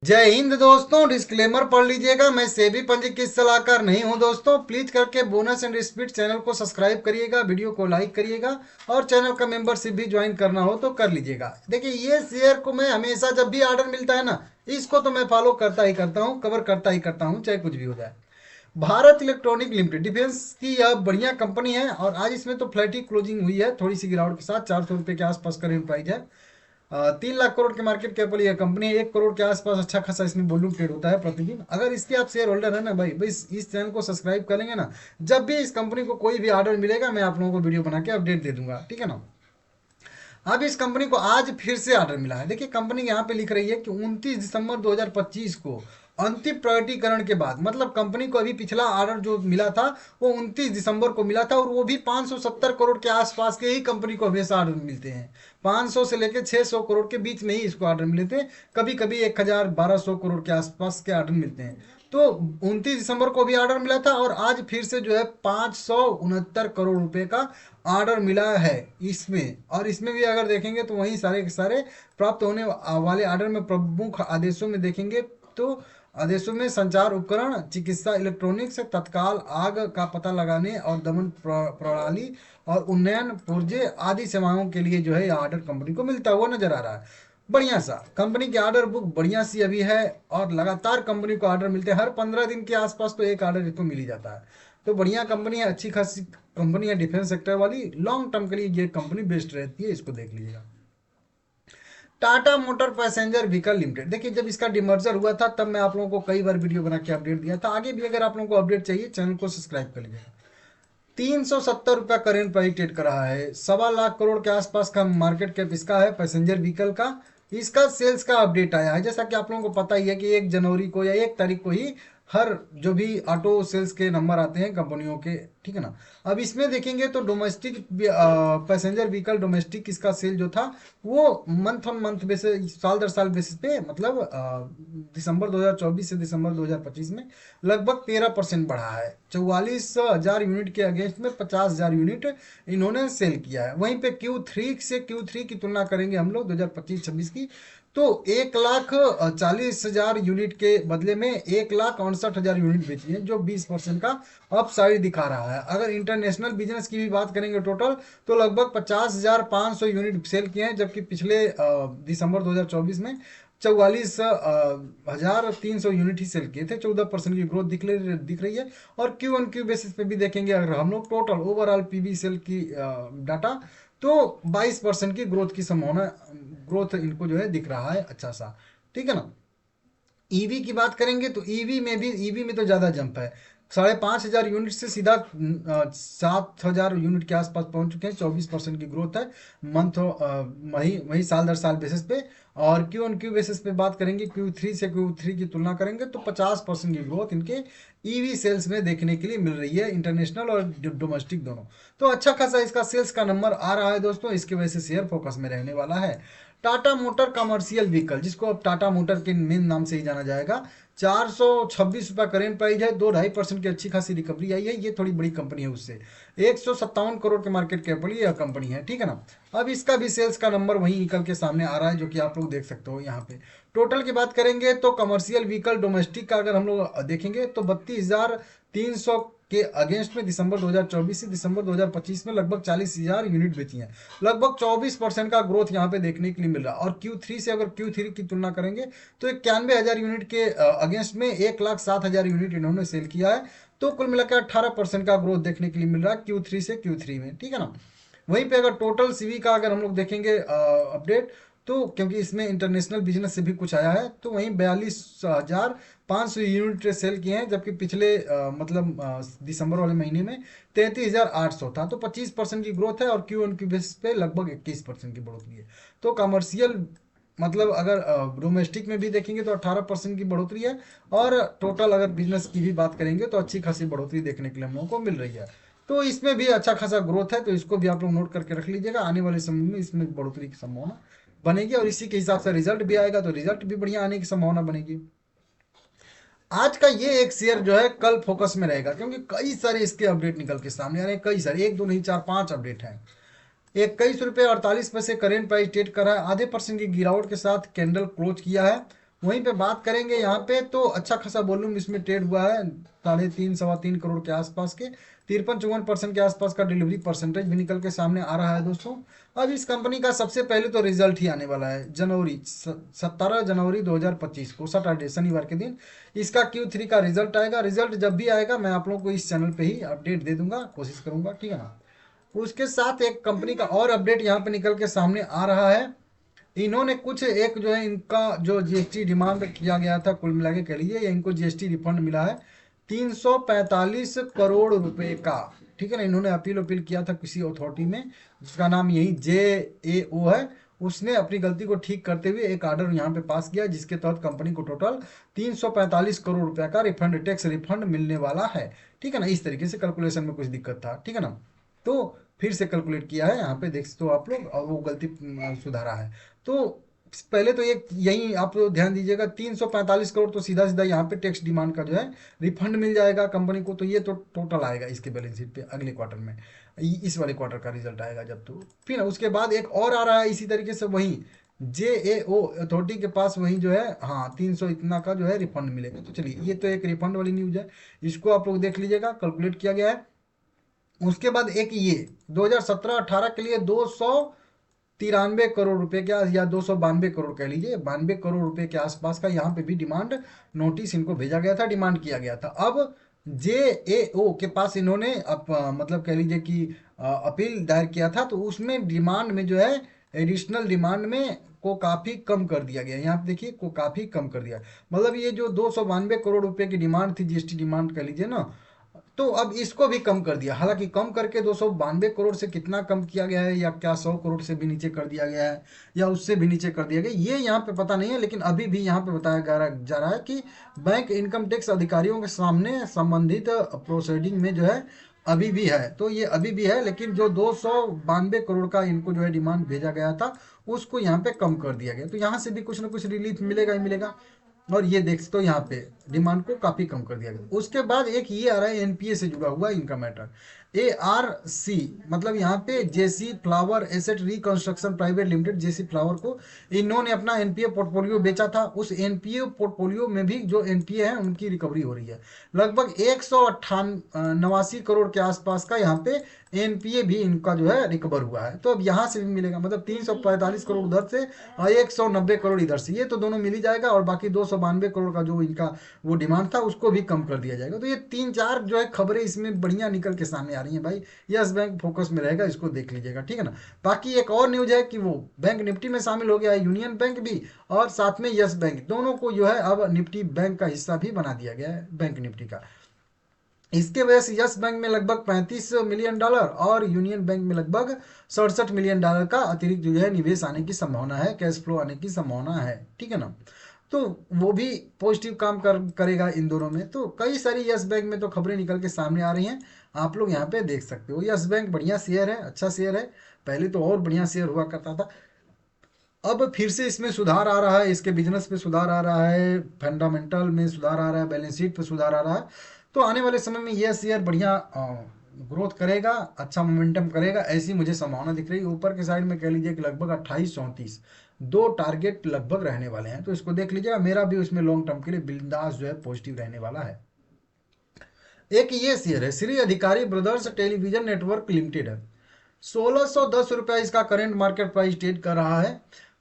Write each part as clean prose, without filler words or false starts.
जय हिंद दोस्तों। डिस्क्लेमर पढ़ लीजिएगा, मैं सेबी पंजीकृत सलाहकार नहीं हूं दोस्तों। प्लीज करके बोनस एंड स्पीड चैनल को सब्सक्राइब करिएगा, वीडियो को लाइक करिएगा और चैनल का मेंबरशिप भी ज्वाइन करना हो तो कर लीजिएगा। देखिए, ये शेयर को मैं हमेशा जब भी ऑर्डर मिलता है ना, इसको तो मैं फॉलो करता ही करता हूँ, कवर करता ही करता हूँ, चाहे कुछ भी हो जाए। भारत इलेक्ट्रॉनिक लिमिटेड डिफेंस की यह बढ़िया कंपनी है और आज इसमें तो फ्लैट ही क्लोजिंग हुई है, थोड़ी सी गिरावट के साथ। 400 रुपये के आसपास करेंट प्राइस है। 3 लाख करोड़ के मार्केट कैप वाली यह कंपनी है। 1 करोड़ के आसपास अच्छा खासा इसमें वॉल्यूम ट्रेड होता है प्रतिदिन। अगर इसके आप शेयर होल्डर है ना भाई भाई, इस चैनल को सब्सक्राइब कर लेंगे ना, जब भी इस कंपनी को कोई भी ऑर्डर मिलेगा मैं आप लोगों को वीडियो बना के अपडेट दे दूंगा, ठीक है ना। अब इस कंपनी को आज फिर से ऑर्डर मिला है। देखिए, कंपनी यहाँ पे लिख रही है कि 29 दिसंबर 2025 को अंतिम प्रकटीकरण के बाद, मतलब कंपनी को अभी पिछला ऑर्डर जो मिला था वो 29 दिसंबर को मिला था और वो भी 570 करोड़ के आसपास के ही कंपनी को हमेशा ऑर्डर मिलते हैं। 500 से लेकर 600 करोड़ के बीच में ही इसको ऑर्डर मिलते हैं। कभी कभी 1000 1200 करोड़ के आसपास के ऑर्डर मिलते हैं। तो 29 दिसंबर को भी ऑर्डर मिला था और आज फिर से जो है 569 करोड़ रुपए का ऑर्डर मिला है इसमें। और इसमें भी अगर देखेंगे तो वही सारे के सारे प्राप्त होने वाले ऑर्डर में प्रमुख आदेशों में देखेंगे तो आदेशों में संचार उपकरण, चिकित्सा इलेक्ट्रॉनिक्स, तत्काल आग का पता लगाने और दमन प्रणाली और उन्नयन पुर्जे आदि सेवाओं के लिए जो है यह ऑर्डर कंपनी को मिलता हुआ नजर आ रहा है। बढ़िया सा कंपनी की ऑर्डर बुक बढ़िया सी अभी है और लगातार कंपनी को ऑर्डर मिलते हैं। हर 15 दिन के आसपास तो एक ऑर्डर इसको मिल ही जाता है। तो बढ़िया कंपनी है, अच्छी खासी कंपनी है, डिफेंस सेक्टर वाली। लॉन्ग टर्म के लिए ये कंपनी बेस्ट रहती है, इसको देख लीजिएगा। Tata motor passenger vehicle limited, देखिए जब इसका डिमर्जर हुआ था तब मैं आप लोगों को कई बार वीडियो बना के अपडेट दिया था। आगे भी अगर आप लोगों को अपडेट चाहिए चैनल को सब्सक्राइब कर लीजिएगा। 370 रुपया करेंट प्राइस ट्रेड कर रहा है। 1.25 लाख करोड़ के आसपास का मार्केट कैप इसका है, पैसेंजर व्हीकल का। इसका सेल्स का अपडेट आया है। जैसा कि आप लोगों को पता ही है कि 1 जनवरी को या 1 तारीख को ही हर जो भी ऑटो सेल्स के नंबर आते हैं कंपनियों के, ठीक है ना। अब इसमें देखेंगे तो डोमेस्टिक पैसेंजर व्हीकल डोमेस्टिक इसका सेल जो था वो मंथ ऑन मंथ बेसिस, साल दर साल बेसिस पे, मतलब दिसंबर 2024 से दिसंबर 2025 में लगभग 13% बढ़ा है। 44,000 यूनिट के अगेंस्ट में 50,000 यूनिट इन्होंने सेल किया है। वहीं पे Q3 से Q3 की तुलना करेंगे हम लोग 2025-26 की, तो 1,40,000 यूनिट के बदले में 1,69,000 यूनिट बेची है, जो 20% का अपसाइड दिखा रहा है। अगर इंटरनेशनल बिजनेस की भी बात करेंगे टोटल, तो लगभग 50,500 यूनिट सेल किए हैं, जबकि पिछले दिसंबर 2024 में 44,300 यूनिट ही सेल किए थे। 14% की ग्रोथ दिख रही है। और Q1Q बेसिस पे भी देखेंगे अगर हम लोग टोटल ओवरऑल पीवी सेल की डाटा, तो 22% की ग्रोथ की संभावना, ग्रोथ इनको जो है दिख रहा है अच्छा सा, ठीक है ना। ईवी की बात करेंगे तो ईवी में तो ज़्यादा जंप है। 5,500 यूनिट से सीधा 7,000 यूनिट के आसपास पहुंच चुके हैं। 24% की ग्रोथ है मंथ, वही वही साल दर साल बेसिस पे। और Q1Q बेसिस पे बात करेंगे, Q3 से Q3 की तुलना करेंगे तो 50% की ग्रोथ इनके ईवी सेल्स में देखने के लिए मिल रही है, इंटरनेशनल और डोमेस्टिक दोनों। तो अच्छा खासा इसका सेल्स का नंबर आ रहा है दोस्तों, इसकी वजह से शेयर फोकस में रहने वाला है। टाटा मोटर कमर्शियल व्हीकल, जिसको अब टाटा मोटर के मेन नाम से ही जाना जाएगा, 426 रुपया करेंट प्राइस है। 2-2.5% की अच्छी खासी रिकवरी आई है। ये थोड़ी बड़ी कंपनी है उससे। 157 करोड़ के मार्केट कैप वाली यह कंपनी है, ठीक है ना। अब इसका भी सेल्स का नंबर वही निकल के सामने आ रहा है, जो कि आप लोग देख सकते हो यहाँ पे। टोटल की बात करेंगे तो कमर्शियल व्हीकल डोमेस्टिक का अगर हम लोग देखेंगे तो 32,300 के अगेंस्ट में दिसंबर 2024 से दिसंबर 2025 में लगभग 40,000 यूनिट बेची हैं। लगभग 24% का ग्रोथ यहाँ पे देखने के लिए मिल रहा है। और Q3 से अगर Q3 की तुलना करेंगे तो 91,000 यूनिट के अगेंस्ट में 1,07,000 यूनिट इन्होंने सेल किया है। तो कुल मिलाकर 18% का ग्रोथ देखने के लिए मिल रहा है Q3 से Q3 में, ठीक है ना। वहीं पे अगर टोटल सीवी का अगर हम लोग देखेंगे अपडेट, तो क्योंकि इसमें इंटरनेशनल बिजनेस से भी कुछ आया है, तो वहीं 42,500 यूनिट सेल किए हैं, जबकि पिछले मतलब दिसंबर वाले महीने में 33,800 था। तो 25% की ग्रोथ है और Q1Q बेसिस पे लगभग 21% की बढ़ोतरी है। तो कमर्शियल, मतलब अगर डोमेस्टिक में भी देखेंगे तो 18% की बढ़ोतरी है। और टोटल अगर बिजनेस की भी बात करेंगे तो अच्छी खासी बढ़ोतरी देखने के लिए हम लोगों को मिल रही है। तो इसमें भी अच्छा खासा ग्रोथ है, तो इसको भी आप लोग नोट करके रख लीजिएगा। आने वाले समय में इसमें बढ़ोतरी की संभावना बनेगी और इसी के हिसाब से रिजल्ट भी आएगा, तो रिजल्ट भी बढ़िया आने की संभावना बनेगी। आज का ये एक शेयर जो है कल फोकस में रहेगा, क्योंकि कई सारे इसके अपडेट निकल के सामने आ रहे हैं। कई सारे, एक दो नहीं, 4-5 अपडेट हैं। 21 रुपये 48 पैसे करेंट प्राइस ट्रेड कर रहा है। आधे % की गिरावट के साथ कैंडल क्लोज किया है वहीं पे बात करेंगे यहाँ पे, तो अच्छा खासा वॉल्यूम इसमें ट्रेड हुआ है, 3.5 सवा 3 करोड़ के आसपास के, 53-54% के आसपास का डिलीवरी परसेंटेज भी निकल के सामने आ रहा है दोस्तों। अब इस कंपनी का सबसे पहले तो रिजल्ट ही आने वाला है जनवरी 17 जनवरी 2025 को, सैटरडे शनिवार के दिन इसका Q3 का रिजल्ट आएगा। रिजल्ट जब भी आएगा मैं आप लोगों को इस चैनल पे ही अपडेट दे दूंगा, कोशिश करूंगा, ठीक है ना। उसके साथ एक कंपनी का और अपडेट यहाँ पे निकल के सामने आ रहा है। इन्होंने कुछ एक जो है इनका जो जीएसटी डिमांड किया गया था, कुल मिला के कह लीजिए, या इनको जीएसटी रिफंड मिला है 345 करोड़ रुपए का, ठीक है ना। इन्होंने अपील किया था किसी अथॉरिटी में जिसका नाम यही JAO है, उसने अपनी गलती को ठीक करते हुए एक ऑर्डर यहाँ पे पास किया जिसके तहत कंपनी को टोटल 345 करोड़ रुपए का रिफंड, टैक्स रिफंड मिलने वाला है, ठीक है ना। इस तरीके से कैलकुलेशन में कुछ दिक्कत था, ठीक है ना, तो फिर से कैलकुलेट किया है, यहाँ पे देख सकते हो आप लोग, और वो गलती सुधारा है। तो पहले तो एक यही आप लोग ध्यान दीजिएगा, 345 करोड़ तो सीधा सीधा यहाँ पे टैक्स डिमांड का जो है रिफंड मिल जाएगा कंपनी को, तो ये तो टोटल आएगा इसके बैलेंस शीट पे अगले क्वार्टर में, इस वाले क्वार्टर का रिजल्ट आएगा जब। तो फिर उसके बाद एक और आ रहा है इसी तरीके से, वही JAO अथॉरिटी के पास वही जो है, हाँ 300 इतना का जो है रिफंड मिलेगा। तो चलिए, ये तो एक रिफंड वाली न्यूज है, इसको आप लोग देख लीजिएगा, कैलकुलेट किया गया है। उसके बाद एक ये 2017-18 के लिए 293 करोड़ रुपए के, या 292 करोड़ कह लीजिए, 92 करोड़ रुपए के आसपास का यहाँ पे भी डिमांड नोटिस इनको भेजा गया था, डिमांड किया गया था। अब JAO के पास इन्होंने मतलब कह लीजिए कि अपील दायर किया था, तो उसमें डिमांड में जो है एडिशनल डिमांड में को काफ़ी कम कर दिया गया। यहाँ पे देखिए, को काफ़ी कम कर दिया, मतलब ये जो 292 करोड़ रुपए की डिमांड थी, जीएसटी डिमांड कह लीजिए ना, तो अब इसको भी कम कर दिया। हालांकि कम करके 292 करोड़ से कितना कम किया गया है, या क्या 100 करोड़ से भी नीचे कर दिया गया है, या उससे भी नीचे कर दिया गया, ये यहाँ पे पता नहीं है। लेकिन अभी भी यहाँ पे बताया जा रहा है कि बैंक इनकम टैक्स अधिकारियों के सामने संबंधित प्रोसीडिंग में जो है अभी भी है, तो ये अभी भी है। लेकिन जो 292 करोड़ का इनको जो है डिमांड भेजा गया था, उसको यहाँ पे कम कर दिया गया, तो यहाँ से भी कुछ ना कुछ रिलीफ मिलेगा ही मिलेगा। और ये देख सकते हो यहाँ पे डिमांड को काफी कम कर दिया गया। उसके बाद एक ये आ रहा है एनपीए से जुड़ा हुआ इनका मैटर, ARC, मतलब यहाँ पे JC flower asset reconstruction private limited, JC flower को इन्होंने अपना एनपीए पोर्टफोलियो बेचा था। उस एनपीए पोर्टफोलियो में भी जो एनपीए है उनकी रिकवरी हो रही है, लगभग 189 करोड़ के आसपास का यहाँ पे एनपीए भी इनका जो है रिकवर हुआ है। तो अब यहाँ से भी मिलेगा, मतलब 345 करोड़ उधर से और 190 करोड़ इधर से, ये तो दोनों मिल ही जाएगा। और बाकी 292 करोड़ का जो इनका वो डिमांड था उसको भी कम कर दिया जाएगा। तो ये 3-4 जो है खबरें इसमें बढ़िया निकल के सामने आ रही हैं भाई। यस बैंक फोकस में रहेगा, इसको देख लीजिएगा, ठीक है ना। बाकी एक और न्यूज है कि वो बैंक निफ्टी में शामिल हो गया है, यूनियन बैंक भी, और साथ में यस बैंक, दोनों को जो है अब निफ्टी बैंक का हिस्सा भी बना दिया गया है बैंक निफ्टी का। इसके वजह से यस बैंक में लगभग 35 मिलियन डॉलर और यूनियन बैंक में लगभग 67 मिलियन डॉलर का अतिरिक्त जो है निवेश आने की संभावना है, कैश फ्लो आने की संभावना है, ठीक है ना। तो वो भी पॉजिटिव काम करेगा इन दोनों में। तो कई सारी यस बैंक में तो खबरें निकल के सामने आ रही हैं, आप लोग यहाँ पे देख सकते हो। यस बैंक बढ़िया शेयर है, अच्छा शेयर है, पहले तो और बढ़िया शेयर हुआ करता था, अब फिर से इसमें सुधार आ रहा है, इसके बिजनेस पे सुधार आ रहा है, फंडामेंटल में सुधार आ रहा है, बैलेंस शीट पे सुधार आ रहा है। तो आने वाले समय में यह शेयर बढ़िया ग्रोथ करेगा, अच्छा मोमेंटम करेगा, ऐसी मुझे संभावना दिख रही है। ऊपर के साइड में कह लीजिए कि लगभग 28-34 दो टारगेट लगभग रहने वाले हैं, तो इसको देख लीजिएगा। मेरा भी उसमें लॉन्ग टर्म के लिए बिंदास जो है पॉजिटिव रहने वाला है। एक ये शेयर है श्री अधिकारी ब्रदर्स टेलीविजन नेटवर्क लिमिटेड है, 1610 रुपया इसका करेंट मार्केट प्राइस ट्रेड कर रहा है।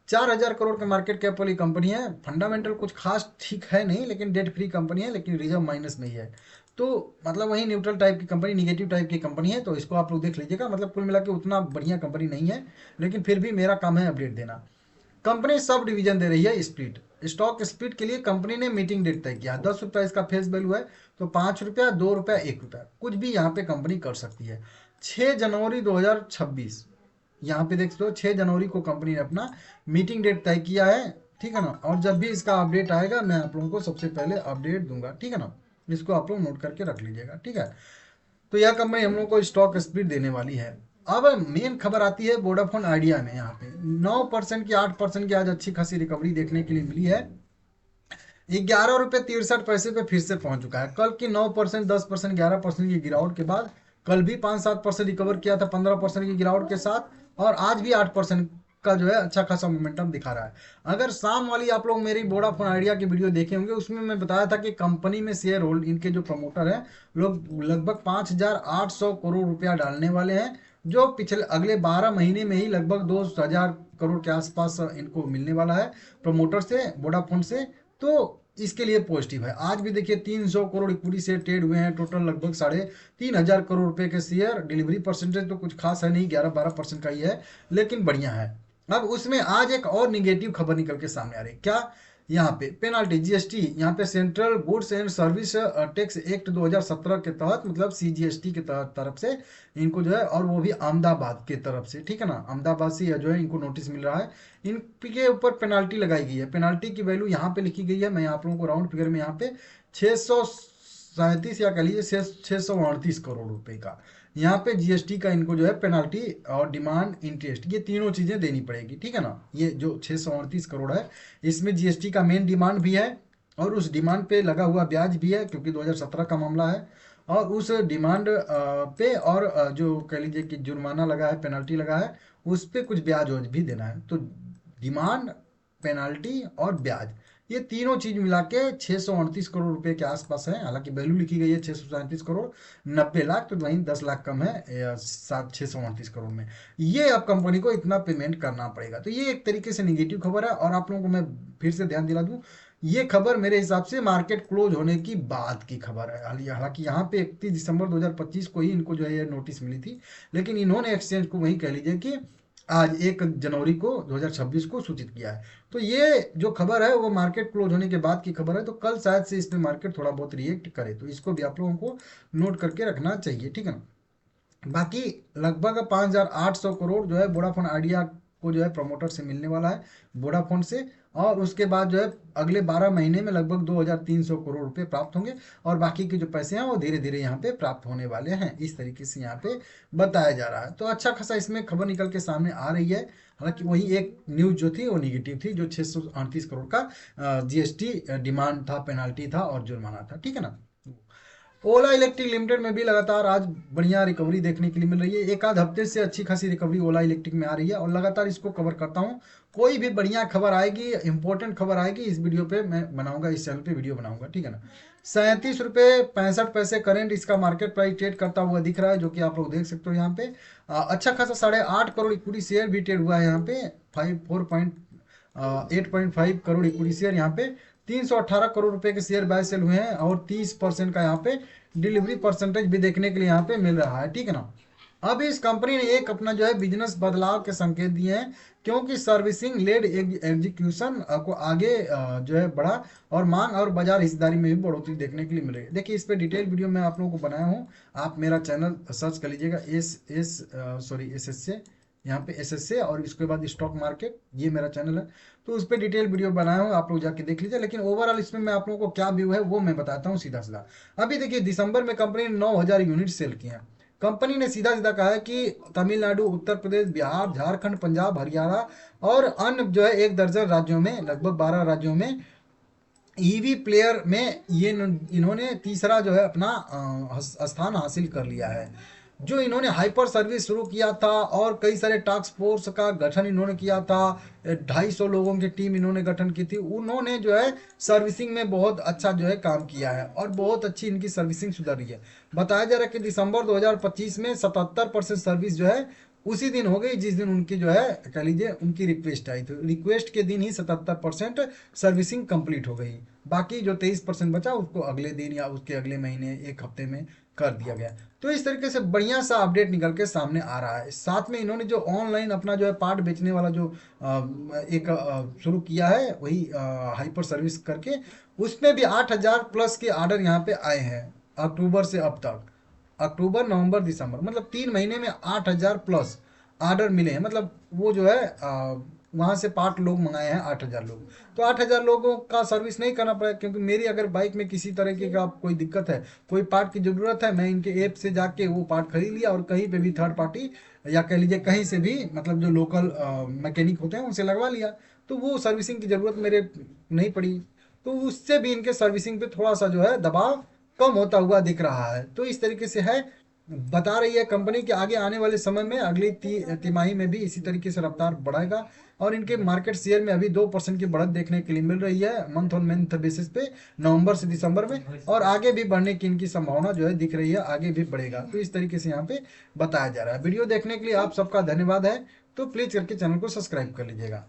4000 करोड़ के मार्केट कैप वाली कंपनी है। फंडामेंटल कुछ खास ठीक है नहीं, लेकिन डेट फ्री कंपनी है, लेकिन रिजर्व माइनस में ही है, तो मतलब वही न्यूट्रल टाइप की कंपनी, निगेटिव टाइप की कंपनी है। तो इसको आप लोग देख लीजिएगा, मतलब कुल मिला के उतना बढ़िया कंपनी नहीं है, लेकिन फिर भी मेरा काम है अपडेट देना। कंपनी सब डिवीजन दे रही है स्प्लिट, स्टॉक स्प्लिट के लिए कंपनी ने मीटिंग डेट तय किया। 10 रुपया इसका फेस वैल्यू है, तो 5 रुपया, 2 रुपया, 1 रुपया कुछ भी यहाँ पे कंपनी कर सकती है। 6 जनवरी 2026 यहाँ पे देख लो, 6 जनवरी को कंपनी ने अपना मीटिंग डेट तय किया है, ठीक है ना। और जब भी इसका अपडेट आएगा मैं आप लोगों को सबसे पहले अपडेट दूंगा, ठीक है ना। इसको आप लोग नोट करके रख लीजिएगा, ठीक है। तो यह कंपनी हम लोग को स्टॉक स्प्लिट देने वाली है। अब मेन खबर आती है वोडाफोन आइडिया में। यहाँ पे 9% की 8% की आज अच्छी खासी रिकवरी देखने के लिए मिली है। 11 रुपये 63 पैसे पे फिर से पहुंच चुका है। कल की 9%, 10%, 11% की गिरावट के बाद कल भी 5-7% रिकवर किया था 15% की गिरावट के साथ, और आज भी 8% का जो है अच्छा खासा मोमेंटम दिखा रहा है। अगर शाम वाली आप लोग मेरी वोडाफोन आइडिया की वीडियो देखे होंगे, उसमें मैं बताया था कि कंपनी में शेयर होल्ड इनके जो प्रमोटर हैं लोग लगभग 5,800 करोड़ रुपया डालने वाले हैं, जो पिछले अगले 12 महीने में ही लगभग 2,000 करोड़ के आसपास इनको मिलने वाला है प्रमोटर से, वोडाफोन से। तो इसके लिए पॉजिटिव है। आज भी देखिए 300 करोड़ इक्विटी शेयर ट्रेड हुए हैं, टोटल लगभग 3,500 करोड़ रुपए के शेयर। डिलीवरी परसेंटेज तो कुछ खास है नहीं, 11-12% का ही है, लेकिन बढ़िया है। अब उसमें आज एक और निगेटिव खबर निकल के सामने आ रही है। क्या? यहाँ पे पेनाल्टी जीएसटी, यहाँ पे central goods and service tax act 2017 के तहत, मतलब सीजीएसटी के तरफ से इनको जो है, और वो भी अहमदाबाद के तरफ से, ठीक है ना, अहमदाबाद से जो है इनको नोटिस मिल रहा है। इनके ऊपर पेनाल्टी लगाई गई है। पेनाल्टी की वैल्यू यहाँ पे लिखी गई है, मैं आप लोगों को राउंड फिगर में यहाँ पे 637 या कह लीजिए 638 करोड़ रुपए का यहाँ पे जीएसटी का इनको जो है पेनाल्टी और डिमांड इंटरेस्ट, ये तीनों चीजें देनी पड़ेगी, ठीक है ना। ये जो 638 करोड़ है, इसमें जीएसटी का मेन डिमांड भी है और उस डिमांड पे लगा हुआ ब्याज भी है, क्योंकि 2017 का मामला है। और उस डिमांड पे और जो कह लीजिए कि जुर्माना लगा है, पेनाल्टी लगा है, उस पे कुछ ब्याज वाज भी देना है। तो डिमांड, पेनाल्टी और ब्याज, ये तीनों चीज मिला के 638 करोड़ रुपए के आसपास है। हालांकि वैल्यू लिखी गई है 637 करोड़ 90 लाख, तो वहीं 10 लाख कम है 638 करोड़ में। ये अब कंपनी को इतना पेमेंट करना पड़ेगा। तो ये एक तरीके से निगेटिव खबर है। और आप लोगों को मैं फिर से ध्यान दिला दूं, ये खबर मेरे हिसाब से मार्केट क्लोज होने की बाद की खबर है। हालांकि यहाँ पे 31 दिसंबर 2025 को ही इनको जो है ये नोटिस मिली थी, लेकिन इन्होंने एक्सचेंज को वही कह लीजिए कि आज 1 जनवरी को 2026 को सूचित किया है। तो ये जो खबर है वो मार्केट क्लोज होने के बाद की खबर है, तो कल शायद से इस पे मार्केट थोड़ा बहुत रिएक्ट करे, तो इसको भी आप लोगों को नोट करके रखना चाहिए, ठीक है ना। बाकी लगभग 5,800 करोड़ जो है वोडाफोन आइडिया को जो है प्रमोटर से मिलने वाला है, वोडाफोन से। और उसके बाद जो है अगले 12 महीने में लगभग 2,300 करोड़ रुपए प्राप्त होंगे, और बाकी के जो पैसे हैं वो धीरे धीरे यहाँ पे प्राप्त होने वाले हैं। इस तरीके से यहाँ पे बताया जा रहा है। तो अच्छा खासा इसमें खबर निकल के सामने आ रही है। हालांकि वही एक न्यूज जो थी वो निगेटिव थी, जो 638 करोड़ का जीएसटी डिमांड था, पेनाल्टी था और जुर्माना था, ठीक है ना। ओला इलेक्ट्रिक लिमिटेड में भी लगातार आज बढ़िया रिकवरी देखने के लिए मिल रही है। एक आध हफ्ते से अच्छी खासी रिकवरी ओला इलेक्ट्रिक में आ रही है, और लगातार इसको कवर करता हूँ। कोई भी बढ़िया खबर आएगी, इंपॉर्टेंट खबर आएगी, इस वीडियो पे मैं बनाऊंगा, इस चैनल पे वीडियो बनाऊंगा, ठीक है ना। 37 रुपये 65 पैसे करंट इसका मार्केट प्राइस ट्रेड करता हुआ दिख रहा है, जो कि आप लोग देख सकते हो यहाँ पे। अच्छा खासा 8.5 करोड़ इक्विटी शेयर भी ट्रेड हुआ है यहाँ पे। 8.5 करोड़ इक्विटी शेयर यहाँ पे, 318 करोड़ रुपए के शेयर बाय सेल हुए हैं, और 30% का यहाँ पे डिलीवरी परसेंटेज भी देखने के लिए यहाँ पे मिल रहा है, ठीक है ना। अब इस कंपनी ने एक अपना जो है बिजनेस बदलाव के संकेत दिए हैं, क्योंकि सर्विसिंग लेड एग्जीक्यूशन को आगे जो है बढ़ा, और मांग और बाजार हिस्सेदारी में भी बढ़ोतरी देखने के लिए मिल रही है। देखिए इस पे डिटेल वीडियो मैं आप लोगों को बनाया हूँ, आप मेरा चैनल सर्च कर लीजिएगा, एस एस से, यहाँ पे एस एस से, और इसके बाद स्टॉक मार्केट, ये मेरा चैनल है। तो उस पर डिटेल वीडियो बनाया हूँ, आप लोग जाके देख लीजिए। लेकिन ओवरऑल इसमें मैं आप लोगों को क्या व्यू है वो मैं बताता हूँ सीधा सीधा। अभी देखिए दिसंबर में कंपनी ने 9,000 यूनिट सेल किए हैं। कंपनी ने सीधा सीधा कहा है कि तमिलनाडु, उत्तर प्रदेश, बिहार, झारखंड, पंजाब, हरियाणा और अन्य जो है 1 दर्जन राज्यों में, लगभग 12 राज्यों में ईवी प्लेयर में ये इन्होंने तीसरा जो है अपना स्थान हासिल कर लिया है। जो इन्होंने हाइपर सर्विस शुरू किया था, और कई सारे टास्क फोर्स का गठन इन्होंने किया था, 250 लोगों की टीम इन्होंने गठन की थी। उन्होंने जो है सर्विसिंग में बहुत अच्छा जो है काम किया है, और बहुत अच्छी इनकी सर्विसिंग सुधर रही है। बताया जा रहा है कि दिसंबर 2025 में 77% सर्विस जो है उसी दिन हो गई जिस दिन उनकी जो है कह लीजिए उनकी रिक्वेस्ट आई, तो रिक्वेस्ट के दिन ही 77% सर्विसिंग कंप्लीट हो गई। बाकी जो 23% बचा उसको अगले दिन या उसके अगले महीने, 1 हफ्ते में कर दिया गया। तो इस तरीके से बढ़िया सा अपडेट निकल के सामने आ रहा है। साथ में इन्होंने जो ऑनलाइन अपना जो है पार्ट बेचने वाला जो एक शुरू किया है, वही हाइपर सर्विस करके, उसमें भी 8,000 प्लस के ऑर्डर यहाँ पे आए हैं अक्टूबर से अब तक। अक्टूबर, नवंबर, दिसंबर, मतलब 3 महीने में 8,000 प्लस ऑर्डर मिले हैं। मतलब वो जो है वहाँ से पार्ट लोग मंगाए हैं 8,000 लोग। तो 8,000 लोगों का सर्विस नहीं करना पड़ेगा, क्योंकि मेरी अगर बाइक में किसी तरीके का कोई दिक्कत है, कोई पार्ट की ज़रूरत है, मैं इनके ऐप से जाके वो पार्ट खरीद लिया, और कहीं पे भी थर्ड पार्टी या कह लीजिए कहीं से भी, मतलब जो लोकल मैकेनिक होते हैं उनसे लगवा लिया, तो वो सर्विसिंग की ज़रूरत मेरे नहीं पड़ी। तो उससे भी इनके सर्विसिंग पे थोड़ा सा जो है दबाव कम होता हुआ दिख रहा है। तो इस तरीके से है। बता रही है कंपनी कि आगे आने वाले समय में अगली तिमाही में भी इसी तरीके से रफ्तार बढ़ेगा और इनके मार्केट शेयर में अभी 2% की बढ़त देखने के लिए मिल रही है मंथ ऑन मंथ बेसिस पे नवंबर से दिसंबर में, और आगे भी बढ़ने की इनकी संभावना जो है दिख रही है, आगे भी बढ़ेगा। तो इस तरीके से यहाँ पे बताया जा रहा है। वीडियो देखने के लिए आप सबका धन्यवाद है। तो प्लीज करके चैनल को सब्सक्राइब कर लीजिएगा।